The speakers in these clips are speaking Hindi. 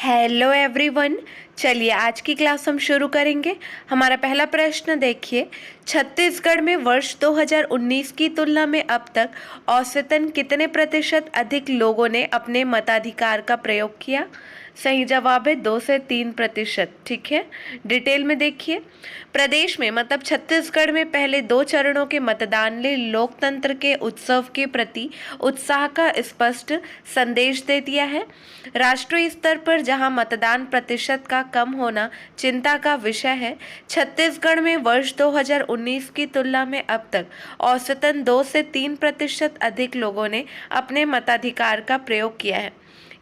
Hello everyone. चलिए आज की क्लास हम शुरू करेंगे। हमारा पहला प्रश्न देखिए, छत्तीसगढ़ में वर्ष 2019 की तुलना में अब तक औसतन कितने प्रतिशत अधिक लोगों ने अपने मताधिकार का प्रयोग किया? सही जवाब है 2 से 3%। ठीक है, डिटेल में देखिए। प्रदेश में मतलब छत्तीसगढ़ में पहले 2 चरणों के मतदान ने लोकतंत्र के उत्सव के प्रति उत्साह का स्पष्ट संदेश दे दिया है। राष्ट्रीय स्तर पर जहां मतदान प्रतिशत का कम होना चिंता का विषय है, छत्तीसगढ़ में वर्ष 2019 की तुलना में अब तक औसतन 2 से 3% अधिक लोगों ने अपने मताधिकार का प्रयोग किया है।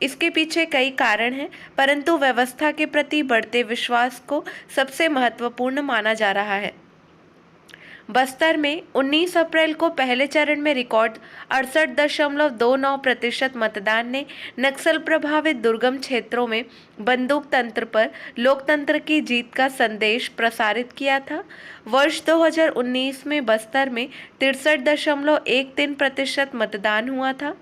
इसके पीछे कई कारण हैं, परंतु व्यवस्था के प्रति बढ़ते विश्वास को सबसे महत्वपूर्ण माना जा रहा है। बस्तर में 19 अप्रैल को पहले चरण में रिकॉर्ड 68.29% मतदान ने नक्सल प्रभावित दुर्गम क्षेत्रों में बंदूक तंत्र पर लोकतंत्र की जीत का संदेश प्रसारित किया था। वर्ष 2019 में बस्तर में 63.13% मतदान हुआ था,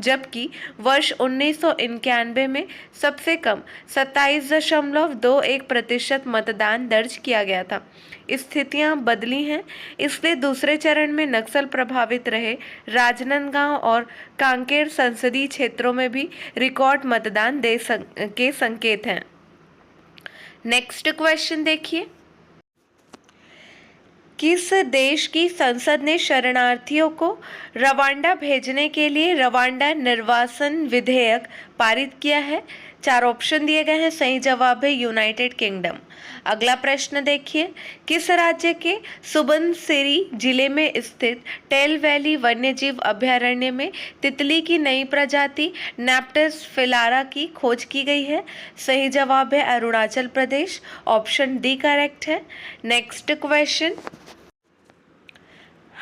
जबकि वर्ष 1991 में सबसे कम 27.21% मतदान दर्ज किया गया था। स्थितियां बदली हैं, इसलिए दूसरे चरण में नक्सल प्रभावित रहे राजनांदगांव और कांकेर संसदीय क्षेत्रों में भी रिकॉर्ड मतदान के संकेत हैं। नेक्स्ट क्वेश्चन देखिए, किस देश की संसद ने शरणार्थियों को रवांडा भेजने के लिए रवांडा निर्वासन विधेयक पारित किया है? 4 ऑप्शन दिए गए हैं, सही जवाब है यूनाइटेड किंगडम। अगला प्रश्न देखिए, किस राज्य के सुबनसिरी जिले में स्थित टेल वैली वन्यजीव अभयारण्य में तितली की नई प्रजाति नेप्टस फिलारा की खोज की गई है? सही जवाब है Arunachal Pradesh, option D correct है। नेक्स्ट क्वेश्चन,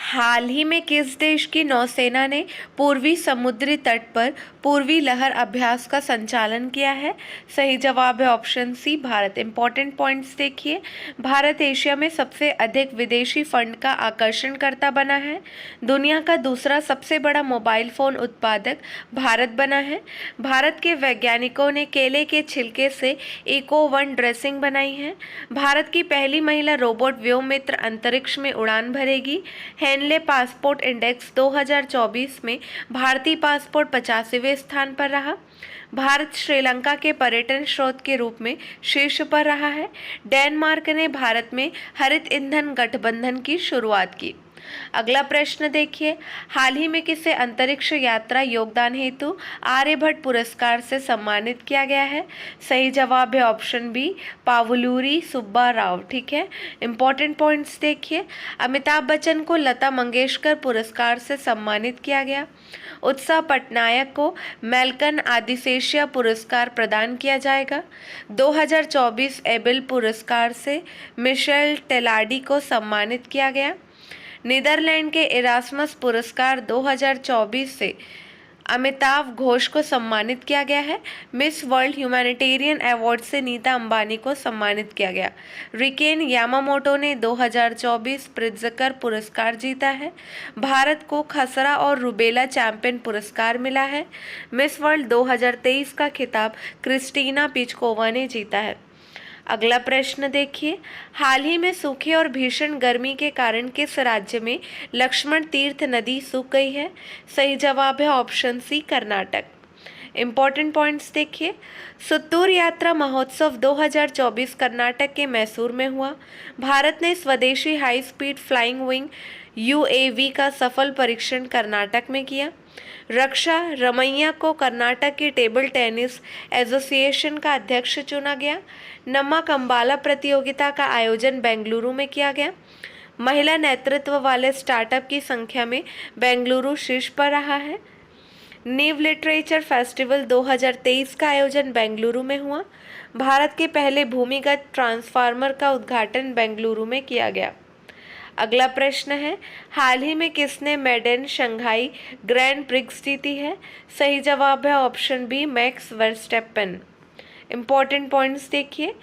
हाल ही में किस देश की नौसेना ने पूर्वी समुद्री तट पर पूर्वी लहर अभ्यास का संचालन किया है? सही जवाब है option C Bharat. Important points देखिए, भारत एशिया में सबसे अधिक विदेशी फंड का आकर्षणकर्ता बना है। दुनिया का दूसरा सबसे बड़ा मोबाइल फोन उत्पादक भारत बना है। भारत के वैज्ञानिकों ने केले के छिलके से इको-1 ड्रेसिंग बनाई है। भारत की पहली महिला रोबोट व्योममित्र अंतरिक्ष में उड़ान भरेगी। हेनले पासपोर्ट इंडेक्स 2024 में भारतीय पासपोर्ट 85वें स्थान पर रहा। भारत श्रीलंका के पर्यटन स्रोत के रूप में शीर्ष पर रहा है। डेनमार्क ने भारत में हरित ईंधन गठबंधन की शुरुआत की। अगला प्रश्न देखिए, हाल ही में किसे अंतरिक्ष यात्रा योगदान हेतु आर्यभट्ट पुरस्कार से सम्मानित किया गया है? सही जवाब है ऑप्शन बी पावलूरी सुब्बा राव। ठीक है, इंपॉर्टेंट पॉइंट्स देखिए, अमिताभ बच्चन को लता मंगेशकर पुरस्कार से सम्मानित किया गया। उत्साह पटनायक को मेलकन आदिशेषिया पुरस्कार प्रदान किया जाएगा। 2024 एबेल पुरस्कार से मिशेल टेलाडी को सम्मानित किया गया। नीदरलैंड के इरास्मस पुरस्कार 2024 से अमिताभ घोष को सम्मानित किया गया है। मिस वर्ल्ड ह्यूमैनिटेरियन अवार्ड से नीता अंबानी को सम्मानित किया गया। रिकेन यामामोटो ने 2024 प्रित्जकर पुरस्कार जीता है। भारत को खसरा और रुबेला चैंपियन पुरस्कार मिला है। मिस वर्ल्ड 2023 का खिताब क्रिस्टीना पिचकोवा ने जीता है। अगला प्रश्न देखिए, हाल ही में सूखे और भीषण गर्मी के कारण किस राज्य में लक्ष्मण तीर्थ नदी सूख गई है? सही जवाब है option C Karnataka. Important points देखिए, सुत्तूर यात्रा महोत्सव 2024 कर्नाटक के मैसूर में हुआ। भारत ने स्वदेशी high speed flying wing UAV का सफल परीक्षण कर्नाटक में किया। रक्षा रमैया को कर्नाटक की टेबल टेनिस एसोसिएशन का अध्यक्ष चुना गया। नमक अंबाला प्रतियोगिता का आयोजन बेंगलुरु में किया गया। महिला नेतृत्व वाले स्टार्टअप की संख्या में बेंगलुरु शीर्ष पर रहा है। नीव लिटरेचर फेस्टिवल 2023 का आयोजन बेंगलुरु में हुआ। भारत के पहले भूमिगत ट्रांसफार्मर का उद्घाटन बेंगलुरु में किया गया। अगला प्रश्न है, हाल ही में किसने मेडन शंघाई ग्रैंड प्रिक्स जीती है? सही जवाब है option b Max Verstappen. Important points देखिए,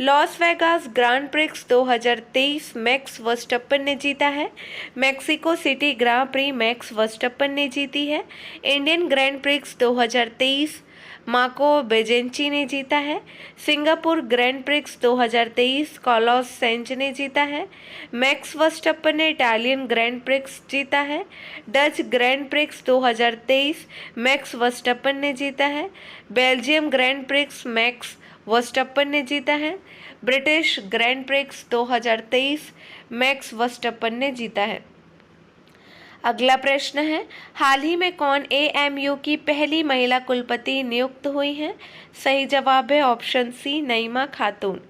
Las Vegas Grand Prix 2023 Max Verstappen ने जीता है। Mexico City Grand Prix Max Verstappen ने जीती है। Indian Grand Prix 2023 Marco Bezzecchi ने जीता है। Singapore Grand Prix 2023 Carlos Sainz ने जीता है। मैक्स वर्स्टैपन ने इटालियन ग्रैंड प्रिक्स जीता है। Dutch Grand Prix 2023 Max Verstappen ने जीता है। Belgium Grand Prix Max Verstappen ने जीता है। British grand Prix 2023 Max Verstappen ने जीता है। अगला प्रश्न है, हाल ही में कौन एएमयू की पहली महिला कुलपति नियुक्त हुई हैं? सही जवाब है ऑप्शन सी, नईमा खातून।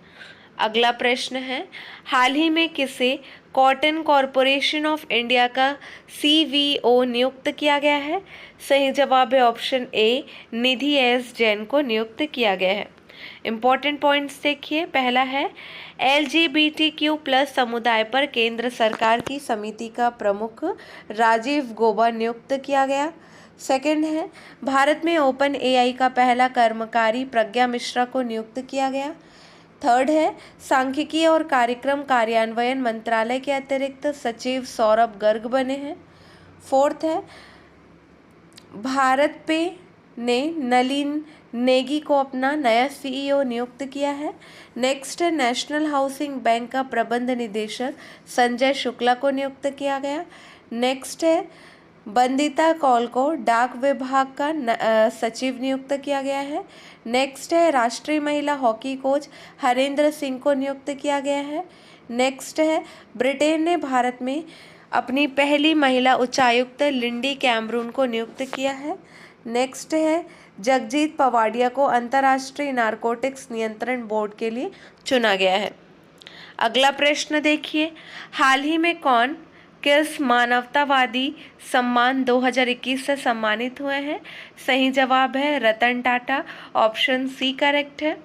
अगला प्रश्न है, हाल ही में किसे कॉटन कॉरपोरेशन ऑफ इंडिया का सीवीओ नियुक्त किया गया है? सही जवाब है option A, Nidhi S Jain को नियुक्त किया गया है। इम्पॉर्टेंट पॉइंट्स देखिए, पहला है LGBTQ+ समुदाय पर केंद्र सरकार की समिति का प्रमुख राजीव गौबा नियुक्त किया गया। सेकंड है, भारत में ओपन AI का पहला कर्मकारी प्रज्ञा मिश्रा को नियुक्त किया गया। थर्ड है, सांख्यिकी और कार्यक्रम कार्यान्वयन मंत्रालय के अतिरिक्त सचिव सौरभ गर्ग बने हैं। फोर्थ है, भारत पे ने नलिन नेगी को अपना नया CEO नियुक्त किया है। नेक्स्ट है, नेशनल हाउसिंग बैंक का प्रबंध निदेशक संजय शुक्ला को नियुक्त किया गया। नेक्स्ट है, बंदिता कौल को डाक विभाग का सचिव नियुक्त किया गया है। नेक्स्ट है, राष्ट्रीय महिला हॉकी कोच हरेंद्र सिंह को नियुक्त किया गया है। नेक्स्ट है, ब्रिटेन ने भारत में अपनी पहली महिला उच्चायुक्त लिंडी कैमरून को नियुक्त किया है। नेक्स्ट है, जगजीत पवाडिया को अंतर्राष्ट्रीय नारकोटिक्स नियंत्रण बोर्ड के लिए चुना गया है। अगला प्रश्न देखिए, हाल ही में कौन किस मानवतावादी सम्मान 2021 से सम्मानित हुए हैं? सही जवाब है Ratan Tata, option C correct है।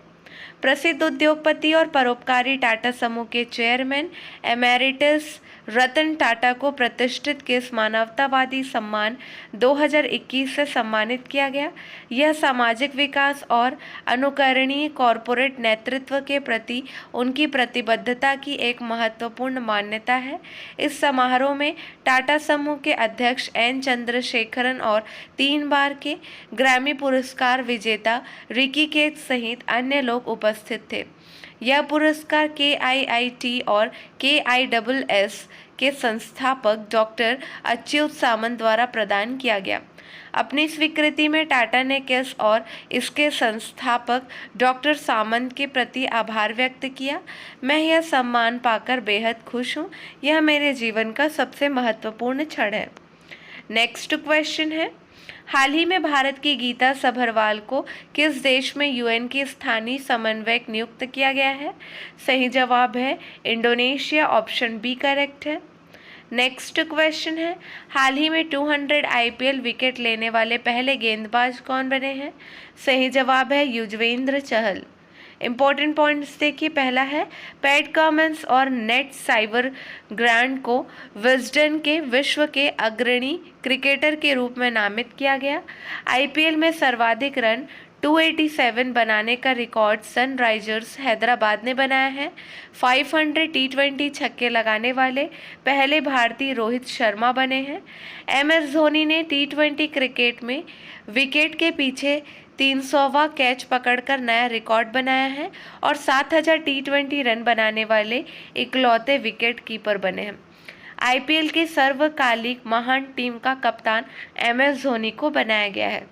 प्रसिद्ध उद्योगपति और परोपकारी टाटा समूह के चेयरमैन एमेरिटस रतन टाटा को प्रतिष्ठित किस मानवतावादी सम्मान 2021 से सम्मानित किया गया? यह सामाजिक विकास और अनुकरणीय कॉरपोरेट नेतृत्व के प्रति उनकी प्रतिबद्धता की एक महत्वपूर्ण मान्यता है। इस समारोह में टाटा समूह के अध्यक्ष एन चंद्रशेखरन और 3 बार के ग्रैमी पुरस्कार विजेता रिकी केथ सहित अन्य लोग उपस्थित थे। यह पुरस्कार KIIT और KISS के संस्थापक डॉक्टर अच्युत सामंत द्वारा प्रदान किया गया। अपनी स्वीकृति में टाटा ने किस और इसके संस्थापक डॉक्टर सामंत के प्रति आभार व्यक्त किया। मैं यह सम्मान पाकर बेहद खुश हूँ। यह मेरे जीवन का सबसे महत्वपूर्ण क्षण है। नेक्स्ट क्वेश्चन है, हाल ही में भारत की गीता सभरवाल को किस देश में UN की स्थानीय समन्वयक नियुक्त किया गया है? सही जवाब है इंडोनेशिया, ऑप्शन बी करेक्ट है। नेक्स्ट क्वेश्चन है, हाल ही में 200 IPL विकेट लेने वाले पहले गेंदबाज कौन बने हैं? सही जवाब है युजवेंद्र चहल। इंपॉर्टेंट पॉइंट्स देखिए, पहला है, पैट कमिंस और नेट साइबर ग्रांड को विजडन के विश्व के अग्रणी क्रिकेटर के रूप में नामित किया गया। IPL में सर्वाधिक रन 287 बनाने का रिकॉर्ड सनराइजर्स हैदराबाद ने बनाया है। 500 T20 छक्के लगाने वाले पहले भारतीय रोहित शर्मा बने हैं। MS धोनी ने T20 क्रिकेट में विकेट के पीछे 300वां कैच पकड़कर नया रिकॉर्ड बनाया है और 7000 T20 रन बनाने वाले इकलौते विकेट कीपर बने हैं। IPL की सर्वकालिक महान टीम का कप्तान MS धोनी को बनाया गया है।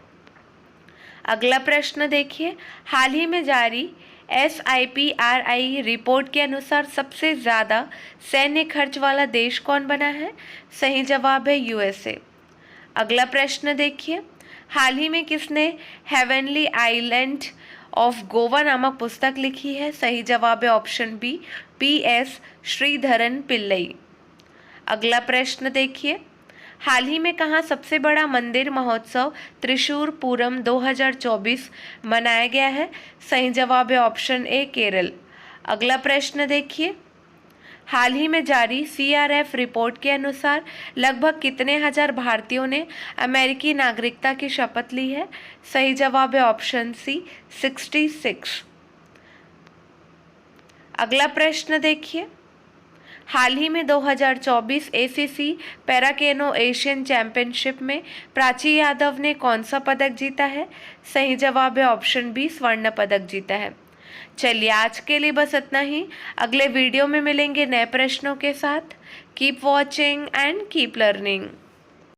अगला प्रश्न देखिए, हाल ही में जारी SIPRI रिपोर्ट के अनुसार सबसे ज़्यादा सैन्य खर्च वाला देश कौन बना है? सही जवाब है USA। अगला प्रश्न देखिए, हाल ही में किसने हेवनली आइलैंड ऑफ गोवा नामक पुस्तक लिखी है? सही जवाब है option B, PS Sreedharan Pillai. अगला प्रश्न देखिए, हाल ही में कहाँ सबसे बड़ा मंदिर महोत्सव त्रिशूर पूरम 2024 मनाया गया है? सही जवाब है ऑप्शन ए, केरल। अगला प्रश्न देखिए, हाल ही में जारी CRF रिपोर्ट के अनुसार लगभग कितने हजार भारतीयों ने अमेरिकी नागरिकता की शपथ ली है? सही जवाब है ऑप्शन सी, 66। अगला प्रश्न देखिए, हाल ही में 2024 एसीसी पैराकेनो एशियन चैंपियनशिप में प्राची यादव ने कौन सा पदक जीता है? सही जवाब है ऑप्शन बी, स्वर्ण पदक जीता है। चलिए आज के लिए बस इतना ही। अगले वीडियो में मिलेंगे नए प्रश्नों के साथ। Keep watching and keep learning.